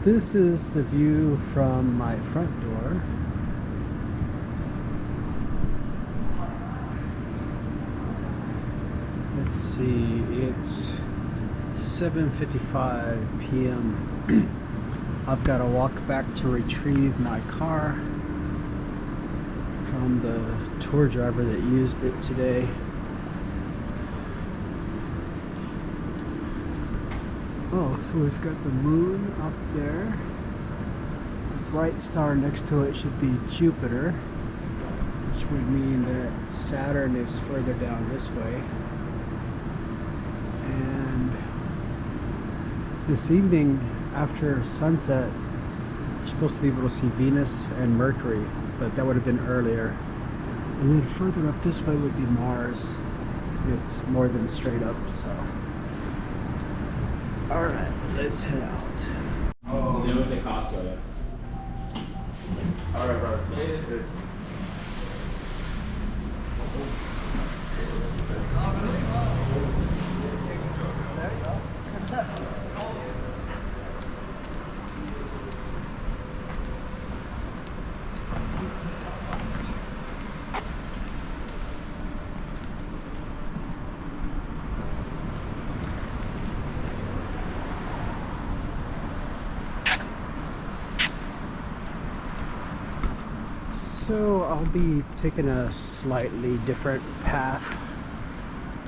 This is the view from my front door. Let's see, it's 7:55 p.m. I've got to walk back to retrieve my car from the tour driver that used it today. Oh, so we've got the moon up there. The bright star next to it should be Jupiter, which would mean that Saturn is further down this way. And this evening, after sunset, you're supposed to be able to see Venus and Mercury, but that would have been earlier. And then further up this way would be Mars. It's more than straight up, so. Alright, let's head out. Oh, they went to Costco, yeah. Alright, bro. Good. So I'll be taking a slightly different path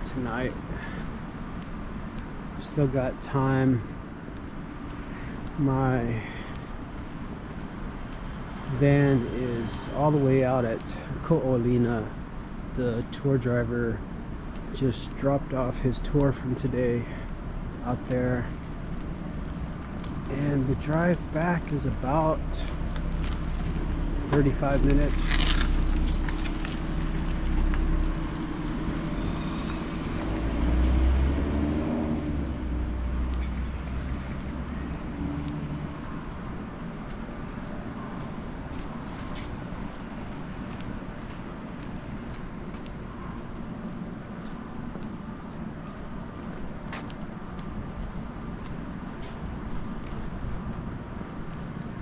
tonight. I've still got time. My van is all the way out at Ko'olina. The tour driver just dropped off his tour from today out there. And the drive back is about 35 minutes.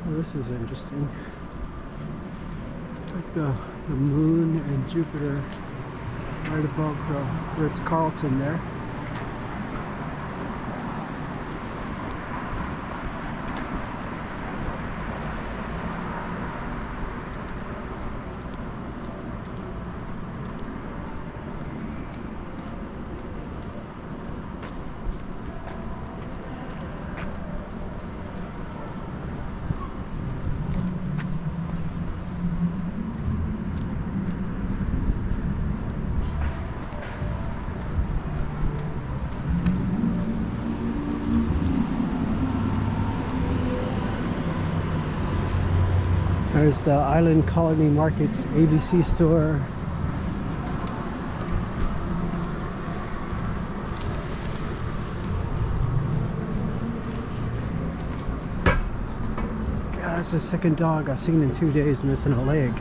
Well, this is interesting. Like the moon and Jupiter right above the Ritz-Carlton there. There's the Island Colony Market's ABC store. God, that's the second dog I've seen in 2 days missing a leg.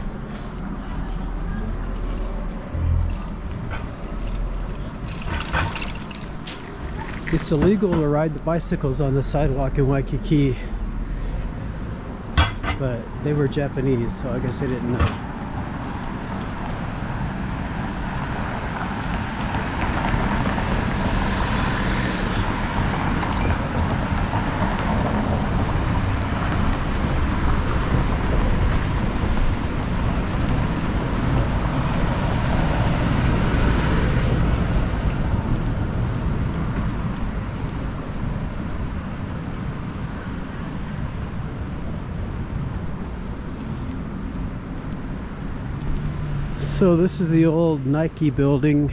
It's illegal to ride the bicycles on the sidewalk in Waikiki. But they were Japanese, so I guess they didn't know. So this is the old Nike building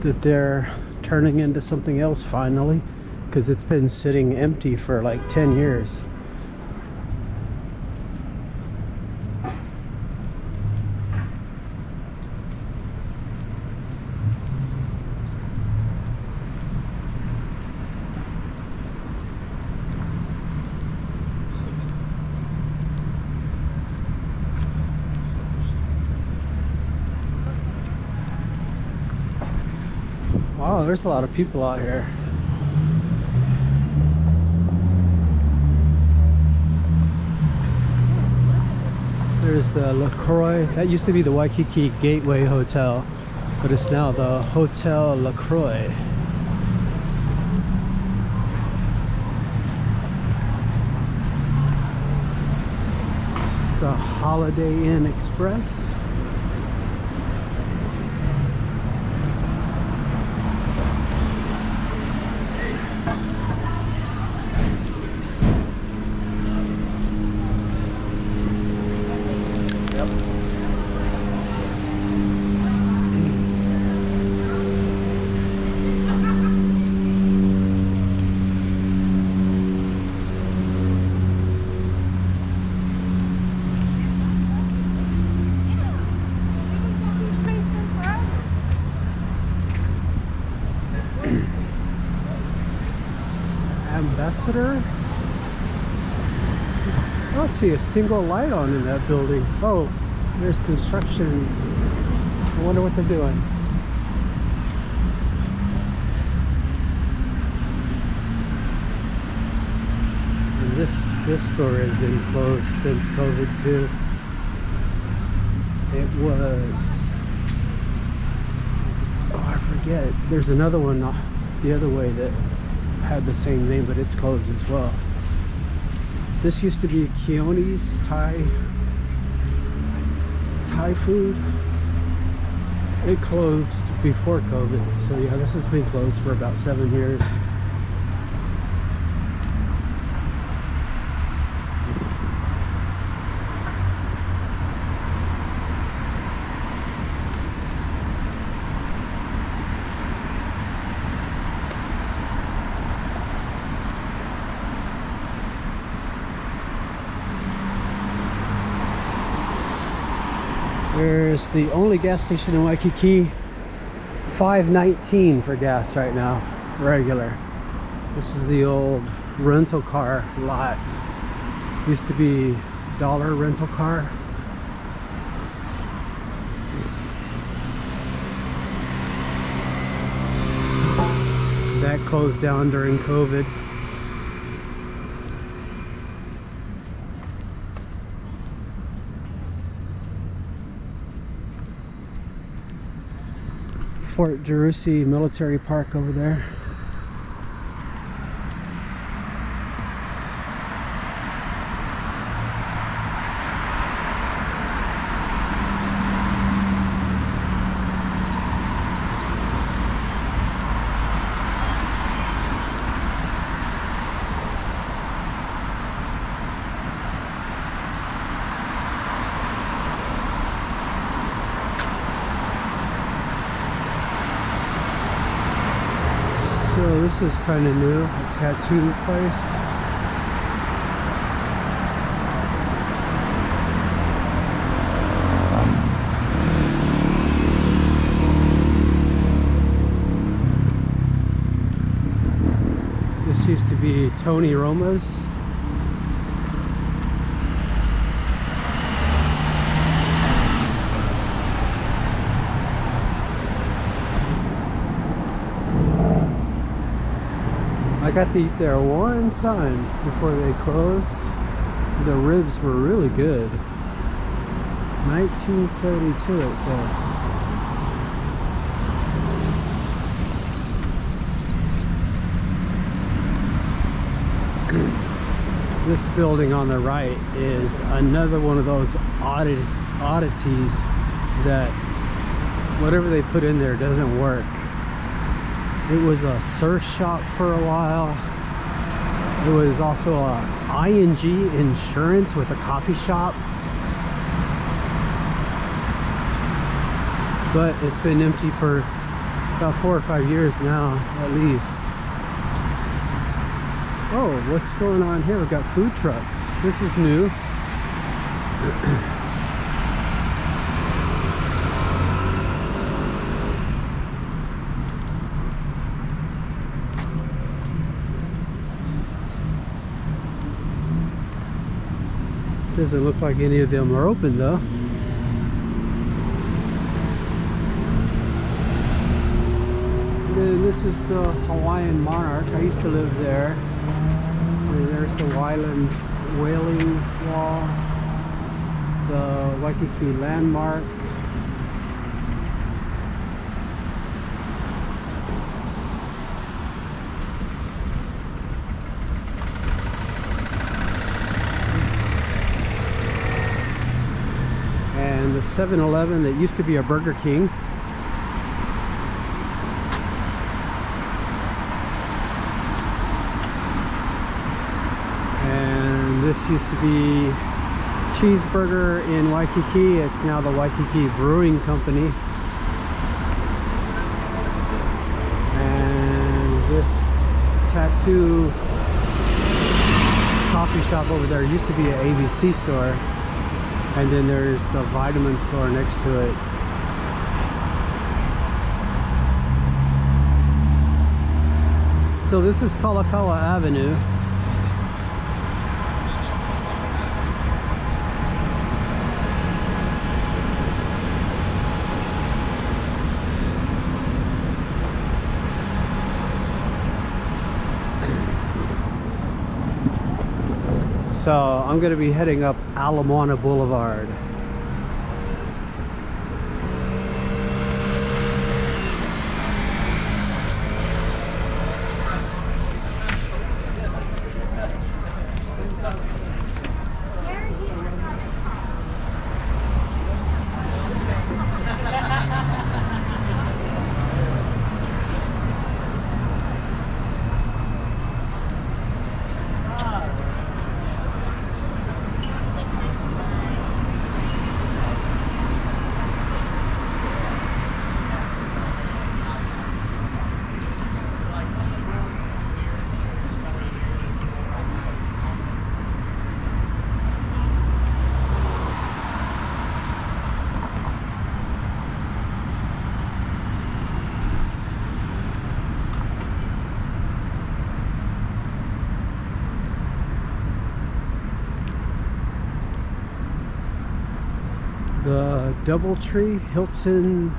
that they're turning into something else finally, because it's been sitting empty for like 10 years. Wow, there's a lot of people out here. There's the LaCroix. That used to be the Waikiki Gateway Hotel, but it's now the Hotel LaCroix. It's the Holiday Inn Express. Ambassador? I don't see a single light on in that building. Oh, there's construction. I wonder what they're doing. And this store has been closed since COVID too. It was, oh, I forget. There's another one the other way that had the same name, but it's closed as well. This used to be Keone's Thai food. It closed before COVID, so yeah, this has been closed for about 7 years. There's the only gas station in Waikiki, $5.19 for gas right now, regular. This is the old rental car lot. Used to be dollar rental car. That closed down during COVID. Fort Jerusi Military Park over there. So this is kind of new, a tattoo place. This used to be Tony Roma's. I got to eat there one time before they closed. The ribs were really good. 1972 it says. This building on the right is another one of those oddities that whatever they put in there doesn't work. It was a surf shop for a while. It was also a ING insurance with a coffee shop. But it's been empty for about 4 or 5 years now, at least. Oh, what's going on here? We've got food trucks. This is new. Doesn't look like any of them are open though. And then this is the Hawaiian Monarch. I used to live there. And there's the Wailing Wall. the Waikiki landmark. And the 7-Eleven that used to be a Burger King. And this used to be Cheeseburger in Waikiki. It's now the Waikiki Brewing Company. And this tattoo coffee shop over there used to be an ABC store. And then there's the vitamin store next to it. So this is Kalakaua Avenue. So I'm going to be heading up Moana Boulevard. The Doubletree Hilton,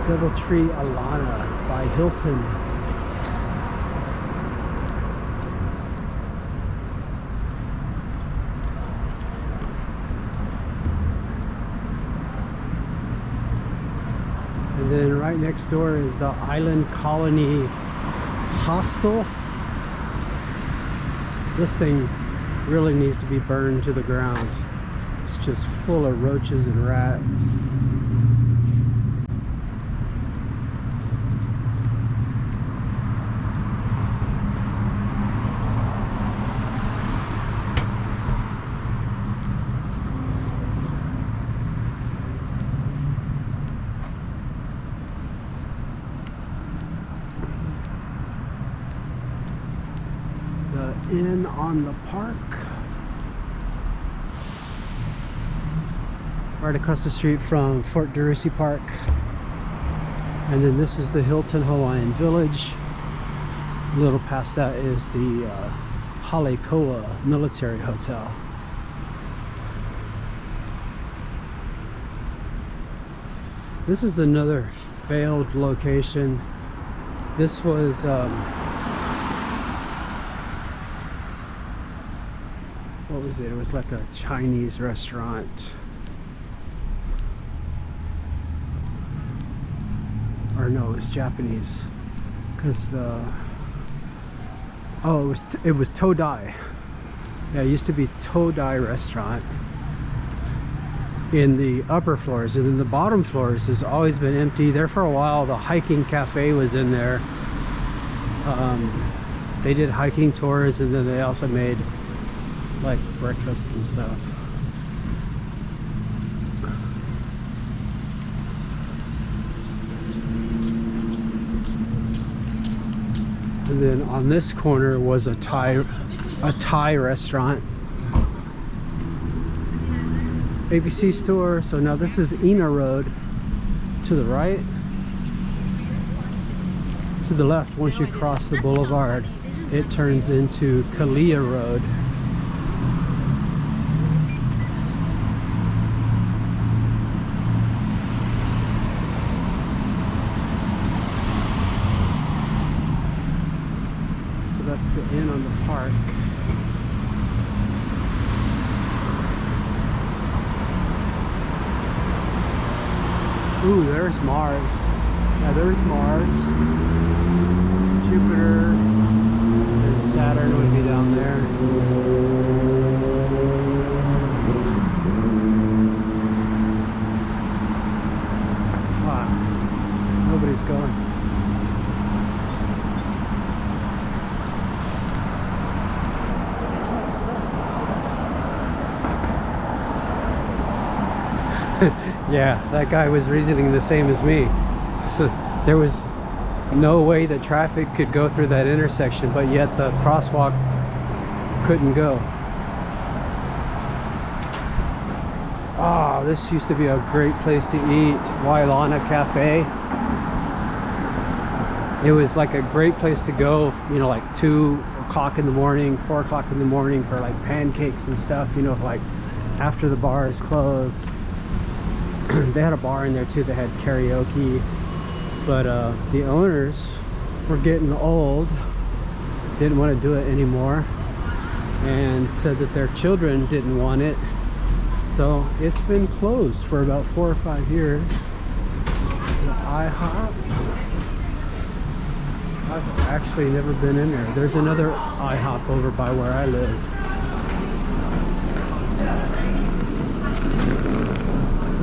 Doubletree Alana by Hilton. And then right next door is the Island Colony Hostel. This thing really needs to be burned to the ground. It's just full of roaches and rats. The Inn on the Park. Right across the street from Fort DeRussy Park. And then this is the Hilton Hawaiian Village. A little past that is the Halekoa Military Hotel. This is another failed location. This was what was it? It was like a Chinese restaurant. Or no, it was Japanese, because the it was Todai. Yeah, it used to be Todai restaurant in the upper floors, and then the bottom floors has always been empty. There for a while, the hiking cafe was in there. They did hiking tours, and then they also made like breakfast and stuff. And then on this corner was a Thai restaurant, ABC store. So now this is Ina Road to the right. To the left, once you cross the boulevard, it turns into Kalia Road. That's the Inn on the Park. Ooh, there's Mars. Yeah, there's Mars. Jupiter and Saturn would be down there. Wow, nobody's going. Yeah, that guy was reasoning the same as me. So there was no way that traffic could go through that intersection, but yet the crosswalk couldn't go. Oh, this used to be a great place to eat. Wailana Cafe. It was like a great place to go, you know, like 2 o'clock in the morning, 4 o'clock in the morning for like pancakes and stuff, you know, like after the bars close. They had a bar in there too that had karaoke, but the owners were getting old, didn't want to do it anymore, and said that their children didn't want it, so it's been closed for about 4 or 5 years. It's an IHOP. I've actually never been in there. There's another IHOP over by where I live.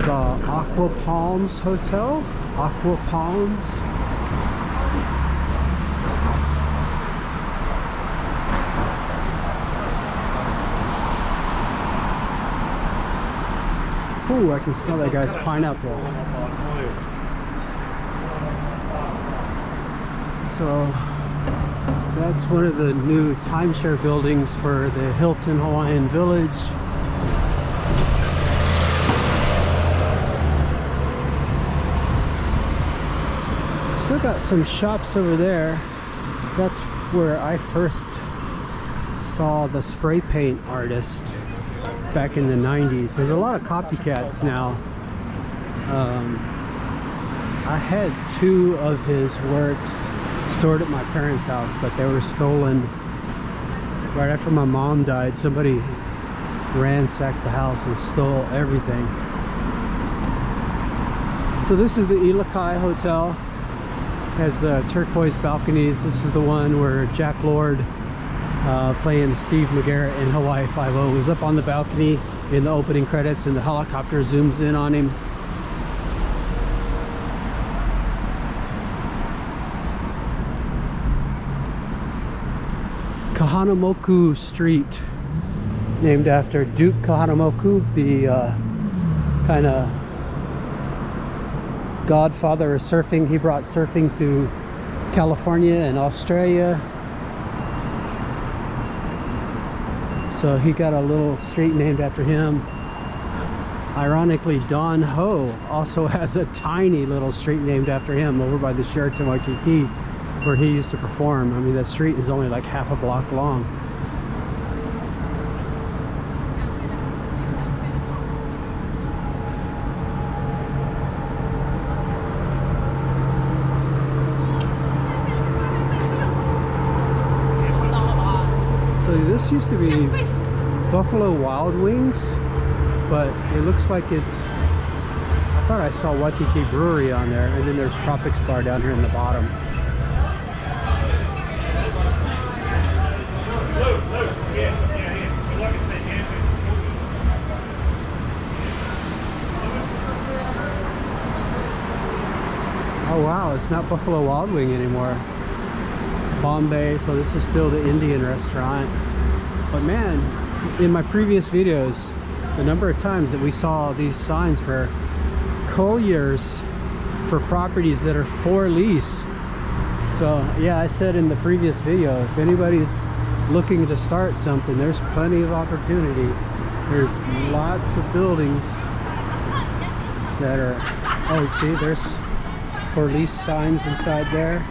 The Aqua Palms Hotel. Aqua Palms. Ooh, I can smell that guy's pineapple. So that's one of the new timeshare buildings for the Hilton Hawaiian Village. Still got some shops over there. That's where I first saw the spray paint artist back in the 90s. There's a lot of copycats now. I had 2 of his works stored at my parents' house, but they were stolen right after my mom died. Somebody ransacked the house and stole everything. So this is the Ilokai Hotel. Has the turquoise balconies. This is the one where Jack Lord playing Steve McGarrett in Hawaii Five-0 was up on the balcony in the opening credits, and the helicopter zooms in on him. Kahanamoku Street, named after Duke Kahanamoku, the kind of godfather of surfing. He brought surfing to California and Australia. So he got a little street named after him. Ironically, Don Ho also has a tiny little street named after him over by the Sheraton Waikiki, where he used to perform. I mean, that street is only like half a block long. So this used to be Buffalo Wild Wings, but it looks like it's, I thought I saw Waikiki Brewery on there, and then there's Tropics Bar down here in the bottom. Oh wow, it's not Buffalo Wild Wing anymore. Bombay, so this is still the Indian restaurant. But man, in my previous videos, the number of times that we saw these signs for colliers for properties that are for lease. So yeah, I said in the previous video, if anybody's looking to start something, there's plenty of opportunity. There's lots of buildings that are, oh see, there's for lease signs inside there.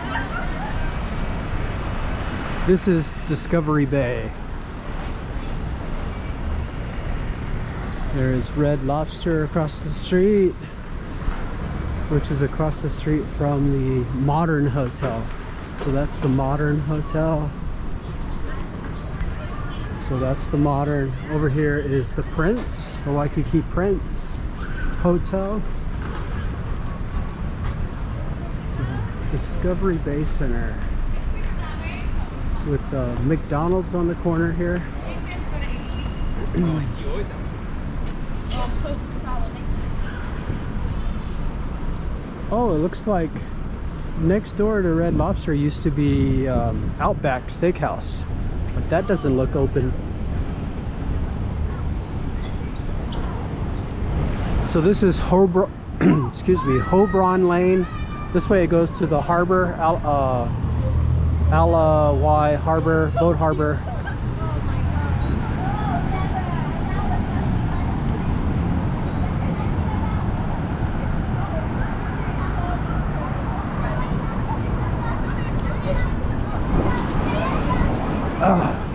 This is Discovery Bay. There is Red Lobster across the street, which is across the street from the Modern Hotel. So that's the Modern Hotel. So that's the Modern. Over here is the Prince, the Waikiki Prince Hotel. Discovery Bay Center with McDonald's on the corner here. Oh, it looks like next door to Red Lobster used to be Outback Steakhouse, but that doesn't look open. So this is excuse me, Hobron Lane. This way it goes to the harbor, Alawai Harbor, Boat Harbor.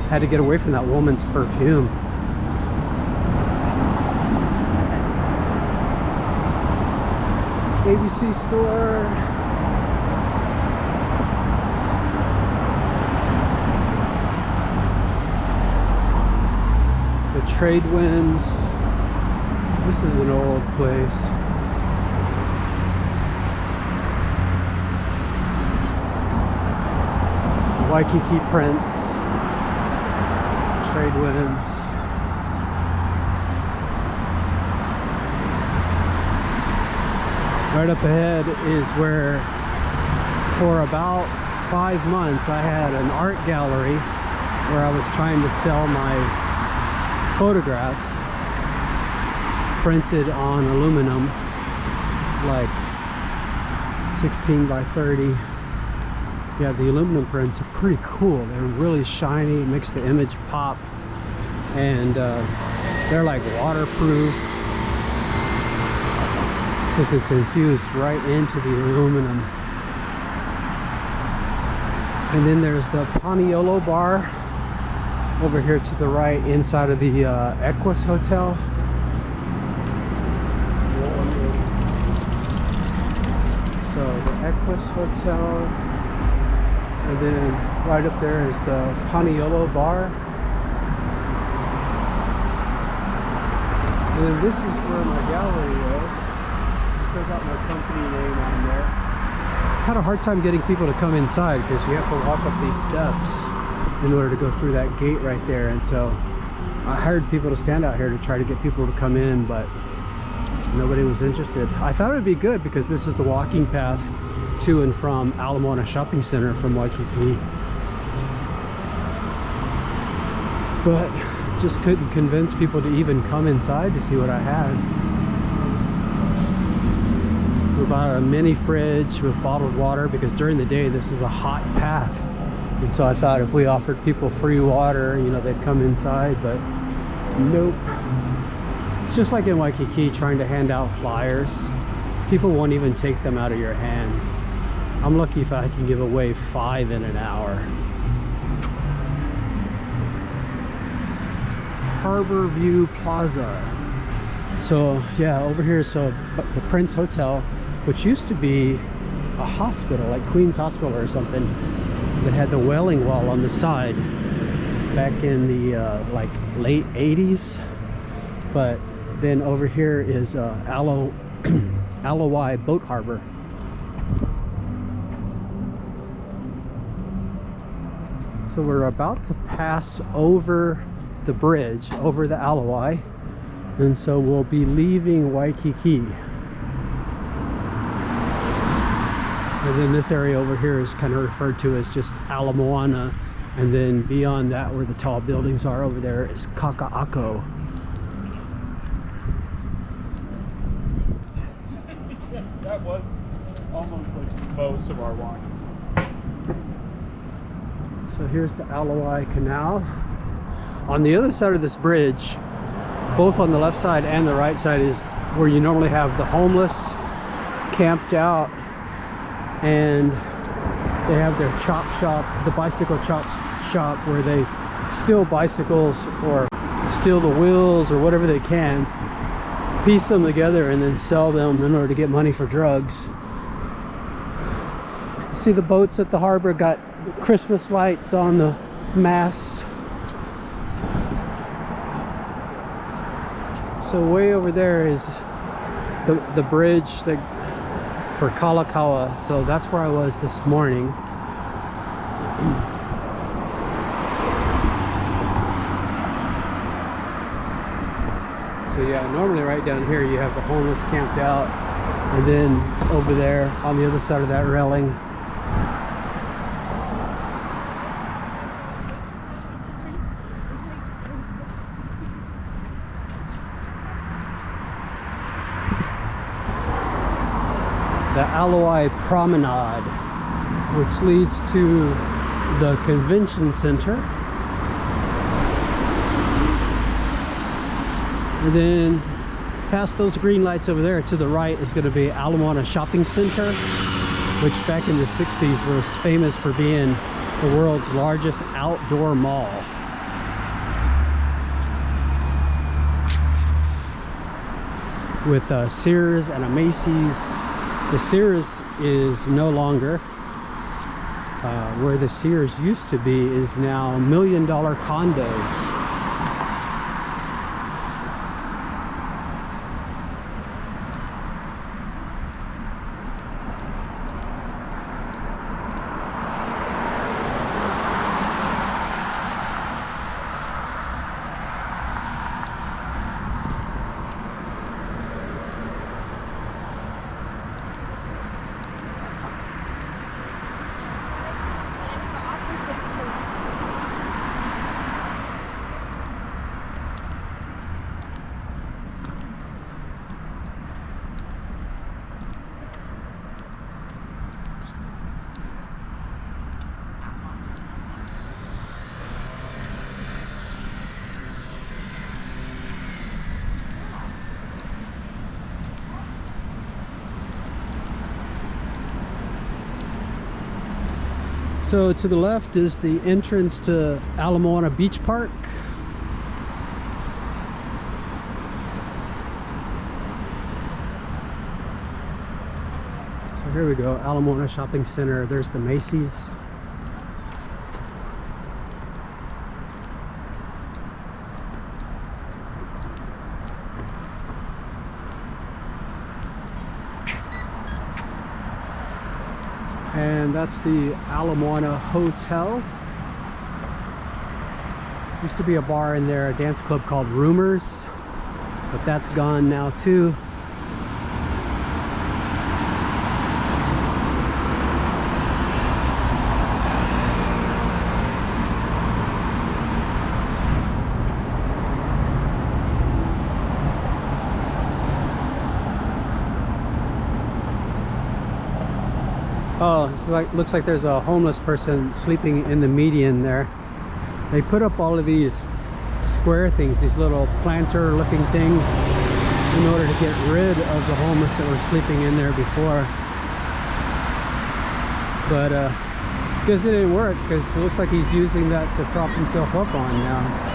Had to get away from that woman's perfume. ABC store. The trade winds. This is an old place. It's Waikiki prints. Trade winds. Right up ahead is where, for about 5 months, I had an art gallery where I was trying to sell my photographs printed on aluminum, like 16 by 30. Yeah, the aluminum prints are pretty cool. They're really shiny, it makes the image pop, and they're like waterproof because it's infused right into the aluminum. And then there's the Paniolo bar over here to the right, inside of the Equus Hotel. So the Equus Hotel. And then right up there is the Paniolo bar. And then this is where my gallery is. Still got my company name on there. Had a hard time getting people to come inside because you have to walk up these steps in order to go through that gate right there. And so I hired people to stand out here to try to get people to come in, but nobody was interested. I thought it would be good because this is the walking path to and from Moana Shopping Center from Waikiki, but just couldn't convince people to even come inside to see what I had. We bought a mini fridge with bottled water because during the day this is a hot path, and so I thought if we offered people free water, you know, they'd come inside, but nope. It's just like in Waikiki trying to hand out flyers. People won't even take them out of your hands. I'm lucky if I can give away 5 in an hour. Harbor View Plaza. So yeah, over here, so the Prince Hotel, which used to be a hospital, like Queen's Hospital or something, that had the Wailing Wall on the side back in the like late 80s. But then over here is Alawai Boat Harbor. So we're about to pass over the bridge over the Alawai, and so we'll be leaving Waikiki. And then this area over here is kind of referred to as just Moana, and then beyond that, where the tall buildings are over there, is Kaka'ako. That was almost like most of our walk. So here's the Alawai Canal. On the other side of this bridge, both on the left side and the right side, is where you normally have the homeless camped out, and they have their chop shop, the bicycle chop shop, where they steal bicycles or steal the wheels or whatever they can, piece them together, and then sell them in order to get money for drugs. See the boats at the harbor got Christmas lights on the masts. So way over there is the bridge that for Kalakaua. So that's where I was this morning. So yeah, normally right down here you have the homeless camped out, and then over there on the other side of that railing, the Aloi Promenade, which leads to the convention center. And then past those green lights over there to the right is going to be Moana Shopping Center, which back in the 60s was famous for being the world's largest outdoor mall. With a Sears and a Macy's. The Sears is no longer. Where the Sears used to be is now $1 million condos. So to the left is the entrance to Moana Beach Park. So here we go, Moana Shopping Center. There's the Macy's. And that's the Moana Hotel. Used to be a bar in there, a dance club called Rumors, but that's gone now too. Oh, it's looks like there's a homeless person sleeping in the median there. They put up all of these square things, these little planter looking things, in order to get rid of the homeless that were sleeping in there before. But I guess it didn't work, because it looks like he's using that to prop himself up on now.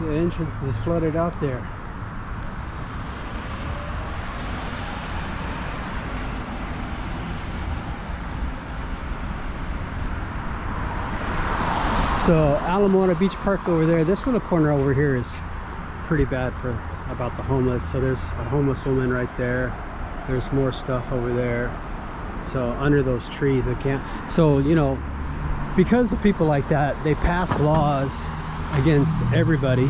The entrance is flooded out there. So Moana Beach Park over there, this little corner over here is pretty bad for about the homeless. So there's a homeless woman right there. There's more stuff over there. So under those trees, they can't. So, you know, because of people like that, they pass laws against everybody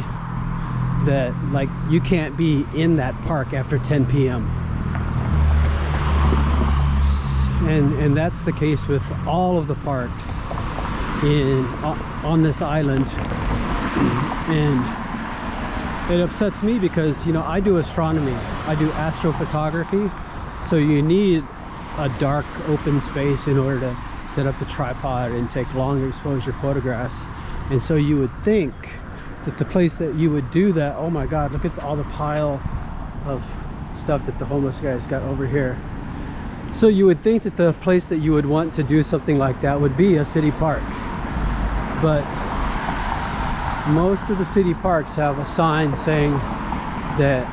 that, like, you can't be in that park after 10 p.m. And that's the case with all of the parks on this island. And it upsets me because, you know, I do astronomy, I do astrophotography, so you need a dark open space in order to set up the tripod and take long exposure photographs. And so you would think that the place that you would do that, oh my god, look at all the pile of stuff that the homeless guys got over here. So you would think that the place that you would want to do something like that would be a city park, but most of the city parks have a sign saying that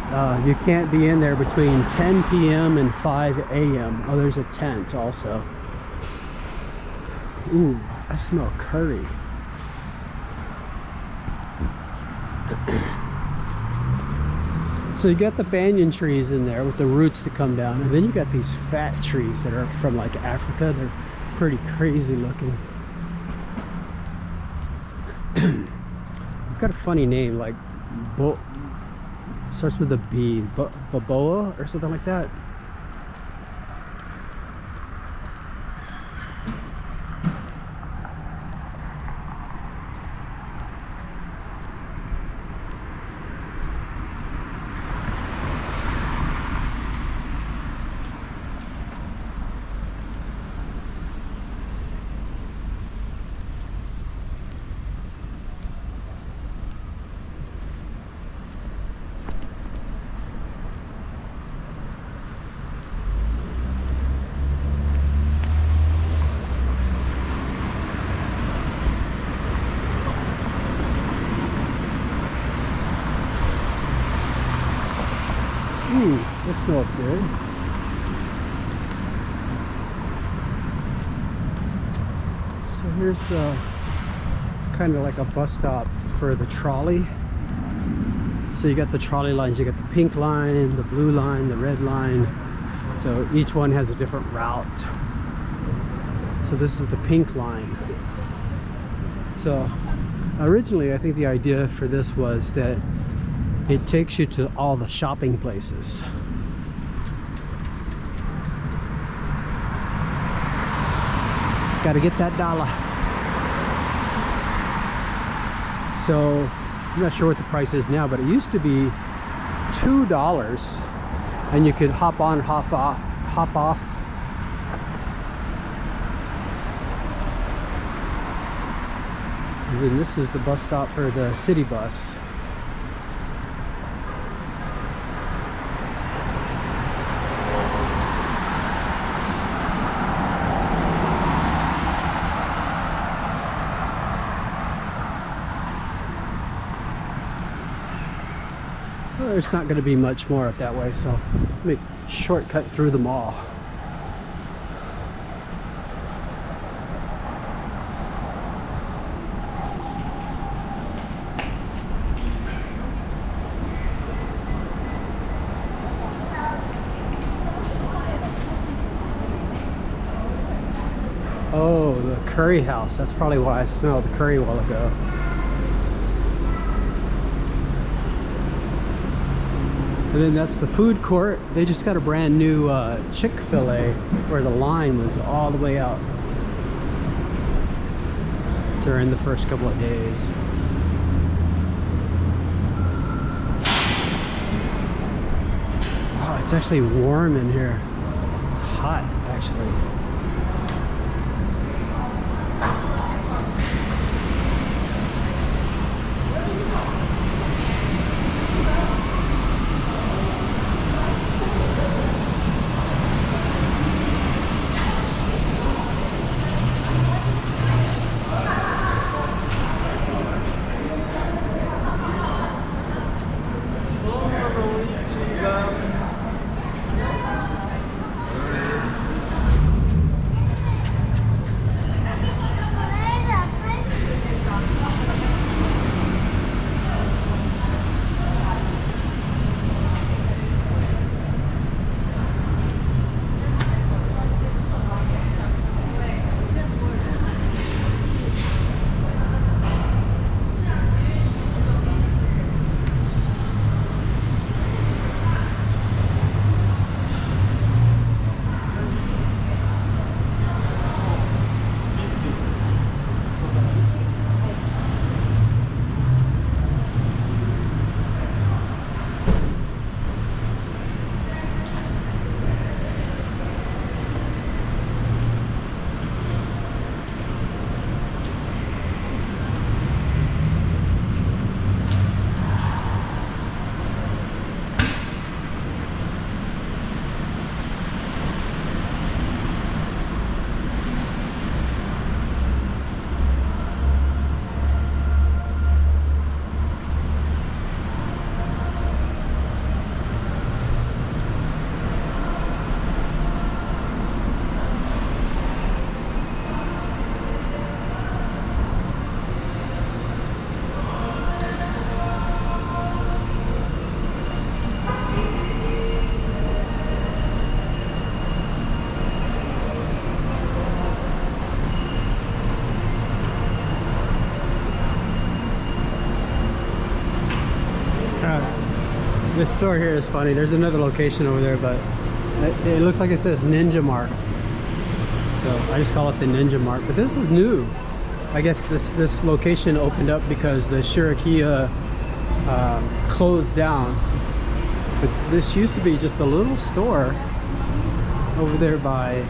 you can't be in there between 10 p.m. and 5 a.m. Oh, there's a tent also. Ooh, I smell curry. So you got the banyan trees in there with the roots that come down, and then you got these fat trees that are from like Africa. They're pretty crazy looking. I've got a funny name, like starts with a B, Baboa or something like that. This smells good. So here's the kind of like a bus stop for the trolley. So you got the trolley lines, you got the pink line, the blue line, the red line. So each one has a different route. So this is the pink line. So originally I think the idea for this was that it takes you to all the shopping places. Gotta get that dollar. So I'm not sure what the price is now, but it used to be $2 and you could hop on, hop off. And then this is the bus stop for the city bus. Well, there's not going to be much more up that way, so let me shortcut through the mall. Oh, the curry house. That's probably why I smelled the curry a while ago. And then that's the food court. They just got a brand new Chick-fil-A where the line was all the way out during the first couple of days. Wow, it's actually warm in here. It's hot, actually. This store here is funny. There's another location over there, but it looks like it says Ninja Mart. So I just call it the Ninja Mart. But this is new. I guess this location opened up because the Shirakia closed down. But this used to be just a little store over there by,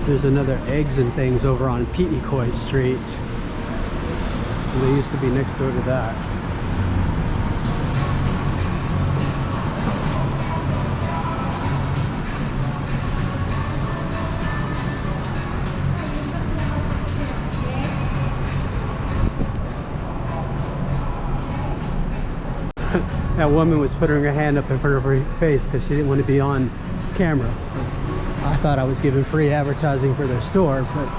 there's another eggs and things over on Pi'ikoi Street. And they used to be next door to that. That woman was putting her hand up in front of her face because she didn't want to be on camera. I thought I was giving free advertising for their store, but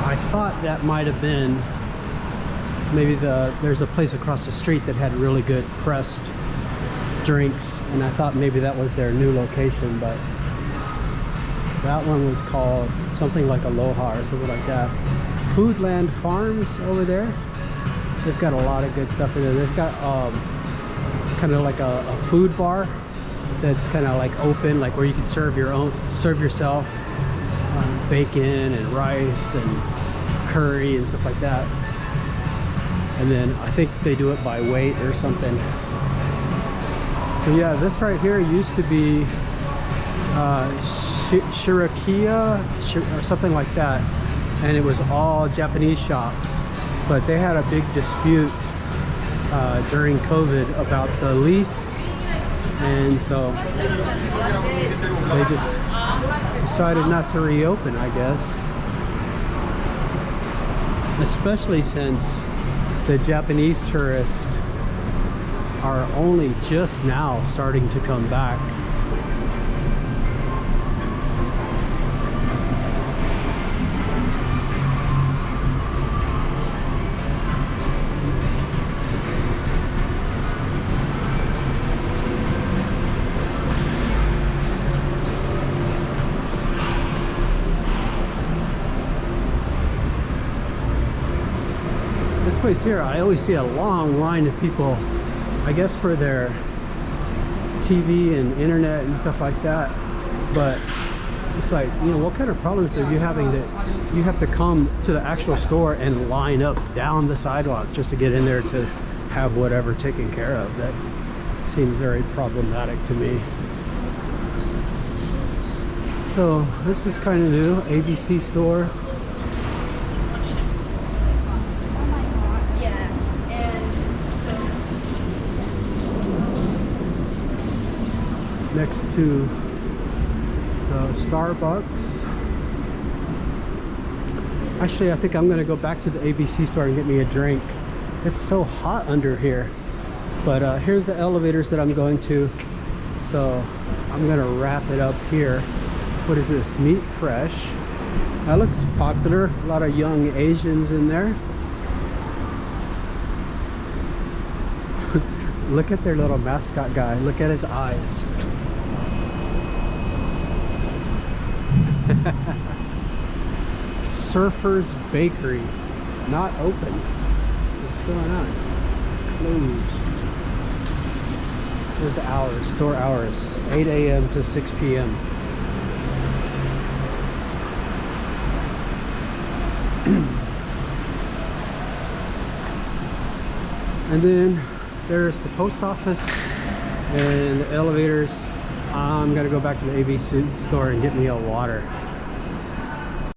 I thought that might have been maybe there's a place across the street that had really good pressed drinks, and I thought maybe that was their new location, but that one was called something like Aloha or something like that. Foodland Farms over there. They've got a lot of good stuff in there. They've got kind of like a food bar that's kind of like open, like where you can serve yourself bacon and rice and curry and stuff like that. And then I think they do it by weight or something. But yeah, this right here used to be Shirakia or something like that, and it was all Japanese shops, but they had a big dispute during COVID about the lease, and so they just decided not to reopen, I guess, especially since the Japanese tourists are only just now starting to come back. This place here, I always see a long line of people, I guess for their TV and internet and stuff like that. But it's like, you know, what kind of problems are you having that you have to come to the actual store and line up down the sidewalk just to get in there to have whatever taken care of? That seems very problematic to me. So this is kind of new, ABC store. Next to Starbucks. Actually, I think I'm gonna go back to the ABC store and get me a drink. It's so hot under here. But here's the elevators that I'm going to. So I'm gonna wrap it up here. What is this? Meat Fresh. That looks popular. A lot of young Asians in there. Look at their little mascot guy. Look at his eyes. Surfer's Bakery, not open. What's going on? Closed. There's the hours, store hours, 8 a.m. to 6 p.m. And then there's the post office and the elevators. I'm gonna go back to the ABC store and get me a water.